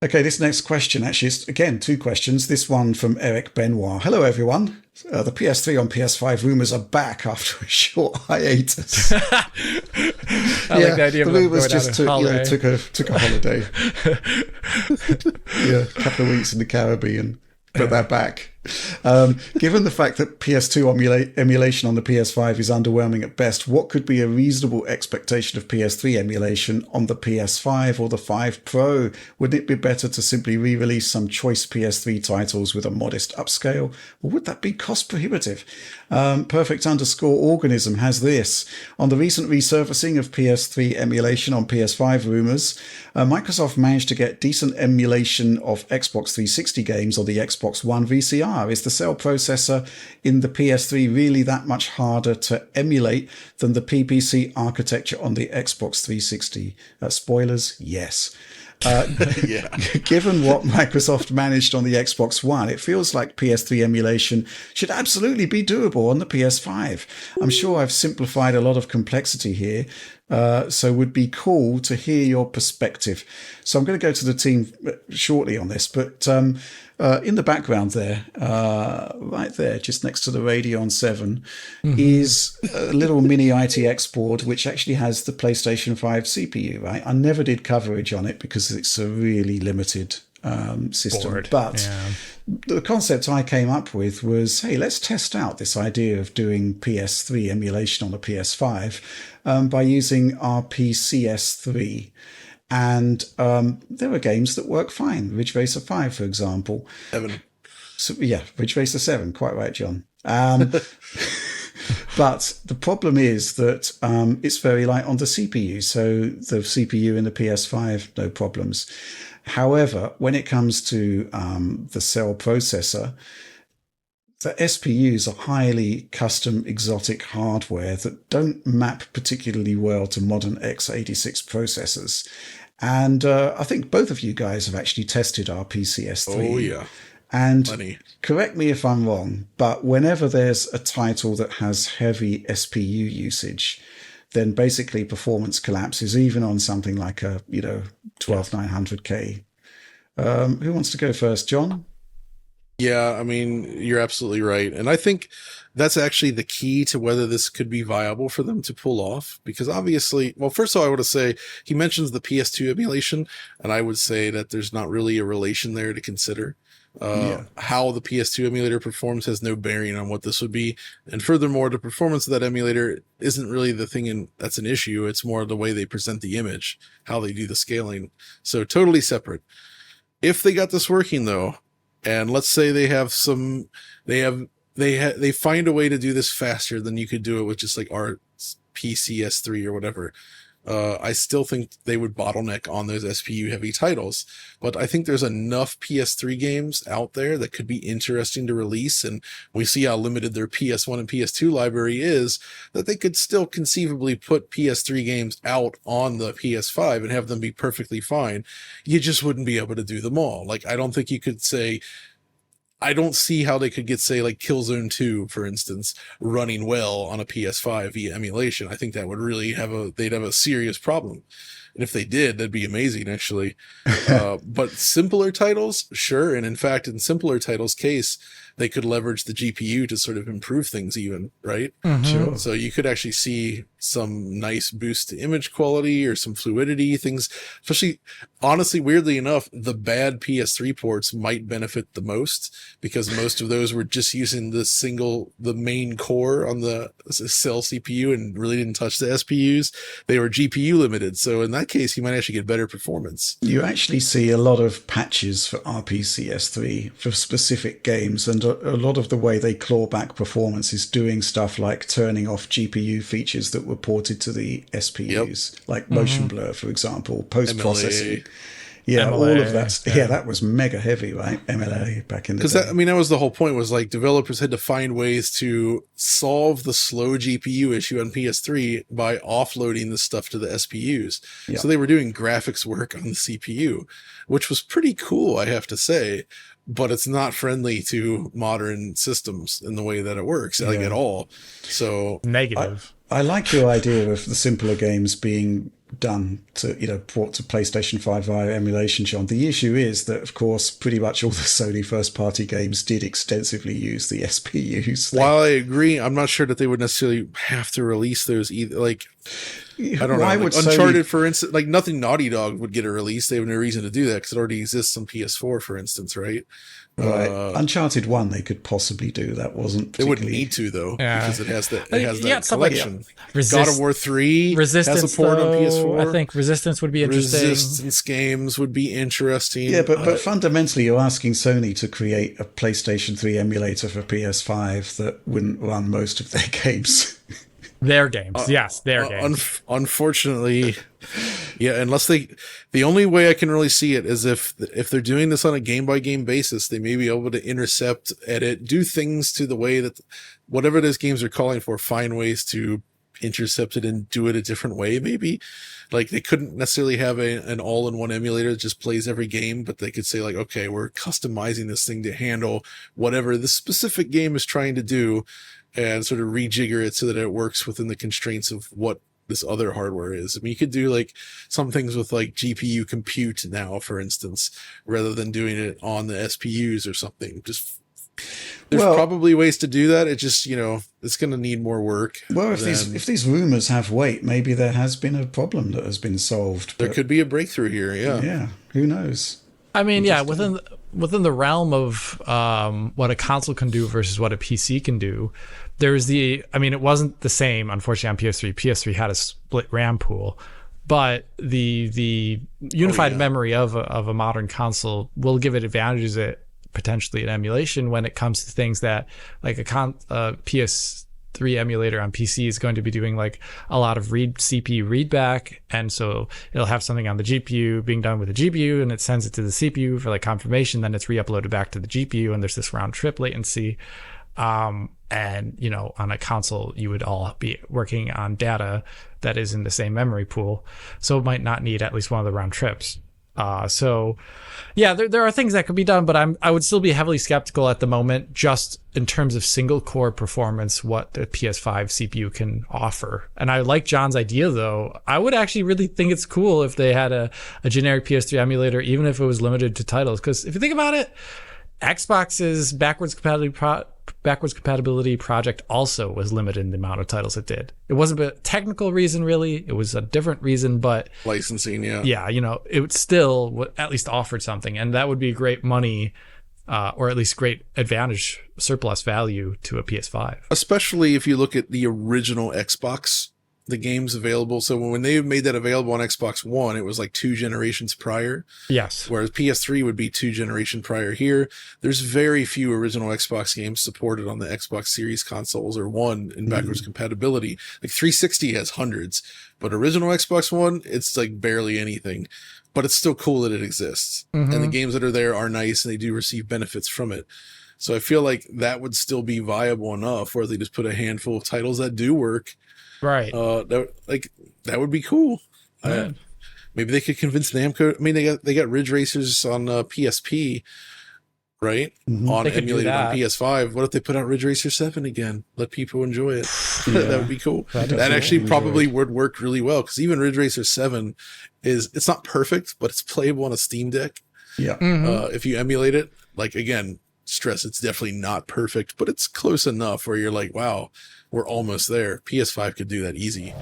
Okay, this next question actually is, again, two questions. This one from Eric Benoit. Hello, everyone. The PS3 on PS5 rumors are back after a short hiatus. I like the idea the of them rumors going just out took, on holiday. took a holiday. Yeah, a couple of weeks in the Caribbean, but they're back. Given the fact that PS2 emulation on the PS5 is underwhelming at best, what could be a reasonable expectation of PS3 emulation on the PS5 or the 5 Pro? Wouldn't it be better to simply re-release some choice PS3 titles with a modest upscale? Or would that be cost prohibitive? Perfect_organism has this. On the recent resurfacing of PS3 emulation on PS5 rumors, Microsoft managed to get decent emulation of Xbox 360 games on the Xbox One VCR. Is the cell processor in the PS3 really that much harder to emulate than the PPC architecture on the Xbox 360? Spoilers, yes. Yeah. Given what Microsoft managed on the Xbox One, it feels like PS3 emulation should absolutely be doable on the PS5. I'm sure I've simplified a lot of complexity here, so would be cool to hear your perspective. So I'm going to go to the team shortly on this, but in the background there, right there, just next to the Radeon 7, is a little mini ITX board, which actually has the PlayStation 5 CPU, right? I never did coverage on it because it's a really limited system. Board, But yeah. the concept I came up with was, hey, let's test out this idea of doing PS3 emulation on the PS5 by using RPCS3. And there are games that work fine. Ridge Racer 5, for example. Evan. So, yeah, Ridge Racer 7. Quite right, John. But the problem is that it's very light on the CPU. So the CPU in the PS5, no problems. However, when it comes to the cell processor, the SPUs are highly custom exotic hardware that don't map particularly well to modern x86 processors. And I think both of you guys have actually tested our PCS3. Oh, yeah. And Funny. correct me if I'm wrong, but whenever there's a title that has heavy SPU usage, then basically performance collapses, even on something like a 12900K. Who wants to go first, John? Yeah, I mean, you're absolutely right. And I think that's actually the key to whether this could be viable for them to pull off. Because obviously, well, first of all, I want to say he mentions the PS2 emulation, and I would say that there's not really a relation there to consider. How the PS2 emulator performs has no bearing on what this would be. And furthermore, the performance of that emulator isn't really the thing that's an issue. It's more the way they present the image, how they do the scaling. So totally separate. If they got this working though, and let's say they find a way to do this faster than you could do it with just like our PCS3 or whatever. I still think they would bottleneck on those SPU heavy titles, but I think there's enough PS3 games out there that could be interesting to release. And we see how limited their PS1 and PS2 library is, that they could still conceivably put PS3 games out on the PS5 and have them be perfectly fine. You just wouldn't be able to do them all. Like, I don't think you could say, I don't see how they could get, say, like Killzone 2, for instance, running well on a PS5 via emulation. I think that would really they'd have a serious problem. And if they did, that'd be amazing, actually. But simpler titles, sure. And in fact, in simpler titles case, they could leverage the GPU to sort of improve things even, right? Sure. So you could actually see some nice boost to image quality or some fluidity things, especially, honestly, weirdly enough, the bad PS3 ports might benefit the most because most of those were just using the main core on the cell CPU and really didn't touch the SPUs. They were GPU limited. So in that case, you might actually get better performance. You actually see a lot of patches for RPCS3 for specific games, and a lot of the way they claw back performance is doing stuff like turning off GPU features that were ported to the SPUs, like motion blur, for example, post-processing. Yeah, MLA, all of that. Yeah, that was mega heavy, right? MLA back in the day. Because that was the whole point, was like developers had to find ways to solve the slow GPU issue on PS3 by offloading the stuff to the SPUs. Yeah. So they were doing graphics work on the CPU, which was pretty cool, I have to say. But it's not friendly to modern systems in the way that it works, like at all. So Negative. I like your idea of the simpler games being done to, port to PlayStation 5 via emulation, John. The issue is that, of course, pretty much all the Sony first-party games did extensively use the SPUs. While I agree, I'm not sure that they would necessarily have to release those either. Like, I don't know. Like Uncharted, for instance, like nothing Naughty Dog would get a release. They have no reason to do that because it already exists on PS4, for instance, right? Right. Uncharted 1, they could possibly do. That wasn't They wouldn't need to, though, because it has that collection. Like, God of War 3 Resistance, has a port on PS4. I think Resistance would be interesting. Resistance games would be interesting. Yeah, but fundamentally, you're asking Sony to create a PlayStation 3 emulator for PS5 that wouldn't run most of their games. Their games, yes, their games. Unfortunately, yeah. Unless the only way I can really see it is if they're doing this on a game by game basis, they may be able to intercept, edit, do things to the way that whatever those games are calling for, find ways to intercept it and do it a different way. Maybe like they couldn't necessarily have an all-in-one emulator that just plays every game, but they could say like, okay, we're customizing this thing to handle whatever the specific game is trying to do, and sort of rejigger it so that it works within the constraints of what this other hardware is. I mean, you could do like some things with like GPU compute now, for instance, rather than doing it on the SPUs or something. There's probably ways to do that. It just, it's going to need more work. Well, if these rumors have weight, maybe there has been a problem that has been solved. There could be a breakthrough here. Yeah. Yeah. Who knows? I mean, within the realm of what a console can do versus what a PC can do, it wasn't the same, unfortunately, on PS3. PS3 had a split RAM pool, but the unified memory of a modern console will give it advantages potentially in emulation when it comes to things that like a PS3 emulator on PC is going to be doing like a lot of CPU readback, and so it'll have something on the GPU being done with the GPU, and it sends it to the CPU for like confirmation, then it's re-uploaded back to the GPU, and there's this round trip latency. And on a console you would all be working on data that is in the same memory pool, so it might not need at least one of the round trips. There are things that could be done, but I would still be heavily skeptical at the moment, just in terms of single core performance, what the PS5 CPU can offer. And I like John's idea, though. I would actually really think it's cool if they had a generic PS3 emulator, even if it was limited to titles. Because if you think about it, Xbox's backwards compatibility project also was limited in the amount of titles it did. It wasn't a technical reason, really. It was a different reason, but licensing, it would still at least offered something, and that would be great money, or at least great advantage, surplus value to a PS5. Especially if you look at the original Xbox, the games available. So when they made that available on Xbox One, it was like 2 generations prior. Yes. Whereas PS3 would be 2 generations prior here. There's very few original Xbox games supported on the Xbox Series consoles or One in backwards compatibility. Like 360 has hundreds, but original Xbox One, it's like barely anything. But it's still cool that it exists. And the games that are there are nice and they do receive benefits from it. So I feel like that would still be viable enough where they just put a handful of titles that do work. Right. That would be cool. Maybe they could convince Namco. I mean, they got Ridge Racers on PSP, right? On emulated on PS5. What if they put out Ridge Racer 7 again? Let people enjoy it. That would be cool. That actually probably would work really well, because even Ridge Racer 7 it's not perfect, but it's playable on a Steam Deck. Yeah. If you emulate it, like, again, stress, it's definitely not perfect, but it's close enough where you're like, wow, we're almost there. PS5 could do that easy.